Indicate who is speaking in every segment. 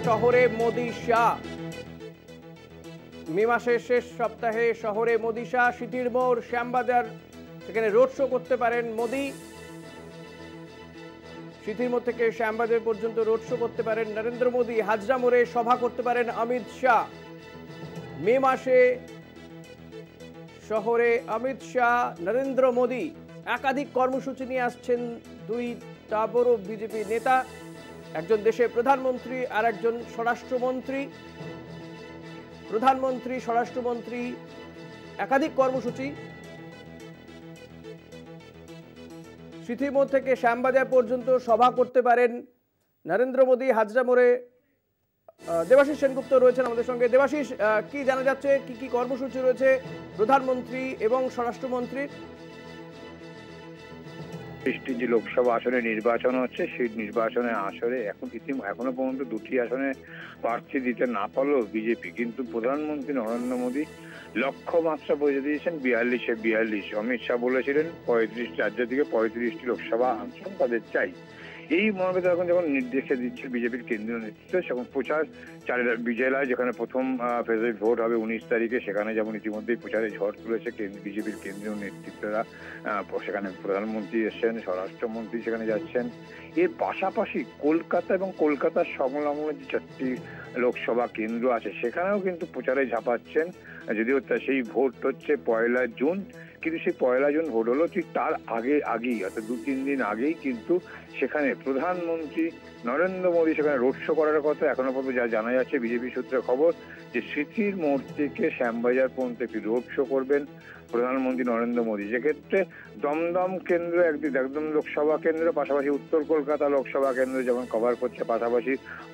Speaker 1: শহরে মোদি শাহ। মে মাসের শেষ সপ্তাহে শহরে মোদি শাহ, সিটির মোড়, শ্যামবাজার, সেখানে রোড শো করতে পারেন মোদি। সিটির মোড় থেকে শ্যামবাজার পর্যন্ত রোড শো করতে পারেন নরেন্দ্র মোদি। হাজরা মোড়ে সভা করতে পারেন অমিত শাহ। মে মাসে শহরে অমিত শাহ, নরেন্দ্র মোদি একাধিক কর্মসূচি নিয়ে আসছেন দুইটা বড় বিজেপি নেতা, একজন দেশের প্রধানমন্ত্রী আর একজন স্বরাষ্ট্রমন্ত্রী। প্রধানমন্ত্রী, স্বরাষ্ট্রমন্ত্রী, একাধিক কর্মসূচি। সিটিমোড় থেকে শ্যামবাজার পর্যন্ত সভা করতে পারেন নরেন্দ্র মোদি। হাজরা মোড়ে দেবাশিস সেনগুপ্ত রয়েছেন আমাদের সঙ্গে। দেবাশিস, কি জানা যাচ্ছে, কি কি কর্মসূচি রয়েছে প্রধানমন্ত্রী এবং স্বরাষ্ট্রমন্ত্রীর?
Speaker 2: যে লোকসভা আসনে নির্বাচন হচ্ছে, সেই নির্বাচনের আসরে এখনো পর্যন্ত দুটি আসনে প্রার্থী দিতে না পারলেও বিজেপি কিন্তু প্রধানমন্ত্রী নরেন্দ্র মোদী লক্ষ্যমাত্রা বলে দিয়েছেন 42-এ 42। অমিত শাহ বলেছিলেন 35 রাজ্য থেকে 35টি লোকসভা আসন তাদের চাই। এই মর্মে এখন যখন নির্দেশে দিচ্ছে বিজেপির কেন্দ্রীয় নেতৃত্ব, সেখন প্রচার জেলায় যেখানে প্রথম ফেজের ভোট হবে 19 তারিখে, সেখানে যেমন ইতিমধ্যেই প্রচারে ঝড় তুলেছে বিজেপির কেন্দ্রীয় নেতৃত্বরা। সেখানে প্রধানমন্ত্রী এসছেন, স্বরাষ্ট্রমন্ত্রী সেখানে যাচ্ছেন। এর পাশাপাশি কলকাতা এবং কলকাতার সংলগ্ন যে 4টি লোকসভা কেন্দ্র আছে, সেখানেও কিন্তু প্রচারে ঝাঁপাচ্ছেন। যদিও সেই ভোট হচ্ছে 1 জুন, কিন্তু সেই 1 জুন ভোট হলো ঠিক তার আগেই অর্থাৎ 2-3 দিন আগেই কিন্তু সেখানে প্রধানমন্ত্রী নরেন্দ্র মোদী সেখানে রোড শো করার কথা। এখনো পর্যন্ত যা জানা যাচ্ছে বিজেপি সূত্রে খবর যে সিটির মোড় থেকে শ্যামবাজার পর্যন্ত একটি রোড শো করবেন প্রধানমন্ত্রী নরেন্দ্র মোদী। যেক্ষেত্রে দমদম কেন্দ্র একদম লোকসভা কেন্দ্র, পাশাপাশি উত্তর কলকাতা লোকসভা কেন্দ্র যেমন কভার করছে, পাশাপাশি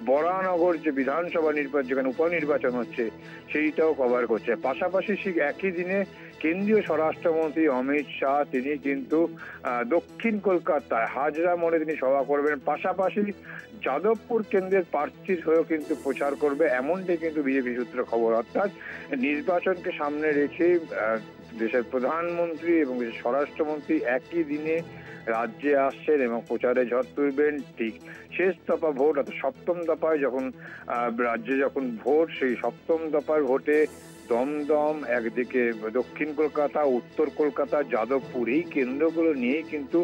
Speaker 2: বরানগর যে বিধানসভা নির্বাচন যেখানে উপনির্বাচন হচ্ছে সেইটাও কভার করছে। পাশাপাশি ঠিক একই দিনে কেন্দ্রীয় স্বরাষ্ট্রমন্ত্রী অমিত শাহ তিনি কিন্তু দক্ষিণ কলকাতায় হাজরা মোড়ে তিনি সভা করবেন। পাশাপাশি যাদবপুর কেন্দ্রের প্রার্থীর হয়েও কিন্তু প্রচার করবে, এমনটাই কিন্তু বিজেপি সূত্রে খবর। অর্থাৎ নির্বাচনকে সামনে রেখে দেশের প্রধানমন্ত্রী এবং দেশের স্বরাষ্ট্রমন্ত্রী একই দিনে রাজ্যে আসছেন এবং প্রচারে ঝড় তুলবেন। ঠিক শেষ দফা ভোট অর্থাৎ 7ম দফায় যখন রাজ্যে যখন ভোট, সেই 7ম দফার ভোটে দমদম, একদিকে দক্ষিণ কলকাতা, উত্তর কলকাতা, যাদবপুর, এই কেন্দ্রগুলো নিয়েই কিন্তু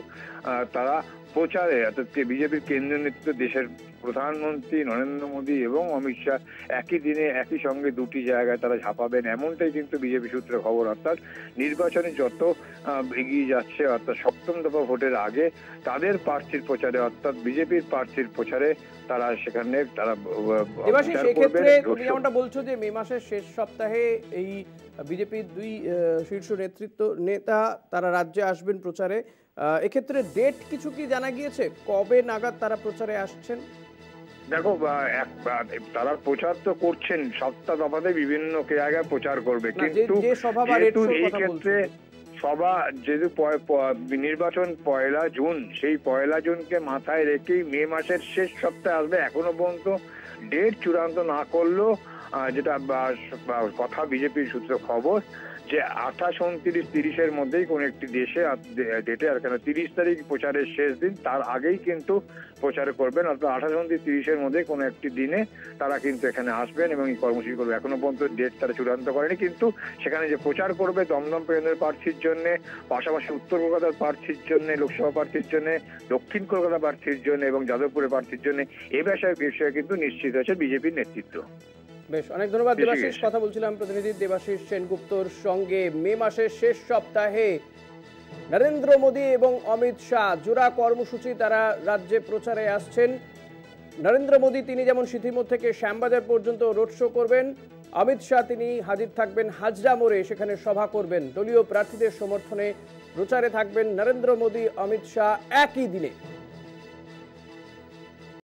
Speaker 2: তারা প্রচারে অর্থাৎ বিজেপির কেন্দ্রীয় নেতৃত্ব দেশের প্রধানমন্ত্রী নরেন্দ্র মোদী এবং অমিত শাহ একই দিনে একই সঙ্গে দুটি জায়গায় তারা ঝাঁপাবেন, এমনটাই কিন্তু বিজেপি সূত্রে খবর। অর্থাৎ নির্বাচনে যত এগিয়ে যাচ্ছে, অর্থাৎ 7ম দফা ভোটের আগে তাদের প্রার্থীর প্রচারে অর্থাৎ বিজেপির প্রার্থীর প্রচারে তারা সেখানে তারা।
Speaker 1: সেক্ষেত্রে তুমি যেমনটা বলছো যে মে মাসের শেষ সপ্তাহে এই বিজেপির দুই শীর্ষ নেতা তারা রাজ্যে আসবেন প্রচারে। এক্ষেত্রে ডেট কিছু কি জানা গিয়েছে, কবে নাগাদ তারা প্রচারে আসছেন?
Speaker 2: দেখো, তারা প্রচার তো করছেন, 7টা দফাতে বিভিন্ন জায়গায় প্রচার করবে, কিন্তু এই ক্ষেত্রে সভা যেহেতু নির্বাচন 1 জুন, সেই 1 জুনকে মাথায় রেখেই মে মাসের শেষ সপ্তাহে আসবে। এখনো পর্যন্ত ডেট চূড়ান্ত না করলেও যেটা কথা বিজেপির সূত্রে খবর যে 28, 29, 30-এর মধ্যেই কোন একটি ডেটে, আর কেন 30 তারিখ প্রচারের শেষ দিন, তার আগেই কিন্তু প্রচার করবেন। অর্থাৎ 28, 29, 30-এর মধ্যে কোনো একটি দিনে তারা কিন্তু এখানে আসবেন এবং এই কর্মসূচি করবে। এখনো পর্যন্ত ডেট তারা চূড়ান্ত করেনি, কিন্তু সেখানে যে প্রচার করবে দমদম কেন্দ্রের প্রার্থীর জন্য, পাশাপাশি উত্তর কলকাতার প্রার্থীর জন্য, লোকসভা প্রার্থীর জন্য, দক্ষিণ কলকাতা প্রার্থীর জন্য এবং যাদবপুরের প্রার্থীর জন্য, এ বিষয়ে কিন্তু নিশ্চিত হয়েছে বিজেপির নেতৃত্ব।
Speaker 1: বেশ, অনেক ধন্যবাদ দেবাশিস। কথা বলছিলাম প্রতিনিধি দেবাশিস সেনগুপ্তর সঙ্গে। মে মাসের শেষ সপ্তাহে নরেন্দ্র মোদী এবং অমিত শাহ জোড়া কর্মসূচি, তারা রাজ্যে প্রচারে আসছেন। নরেন্দ্র মোদী তিনি যেমন সিটিমোড় থেকে শ্যামবাজার পর্যন্ত রোড শো করবেন, অমিত শাহ তিনি হাজির থাকবেন হাজরা মোড়ে, সেখানে সভা করবেন। দলীয় প্রার্থীদের সমর্থনে প্রচারে থাকবেন নরেন্দ্র মোদী, অমিত শাহ একই দিনে।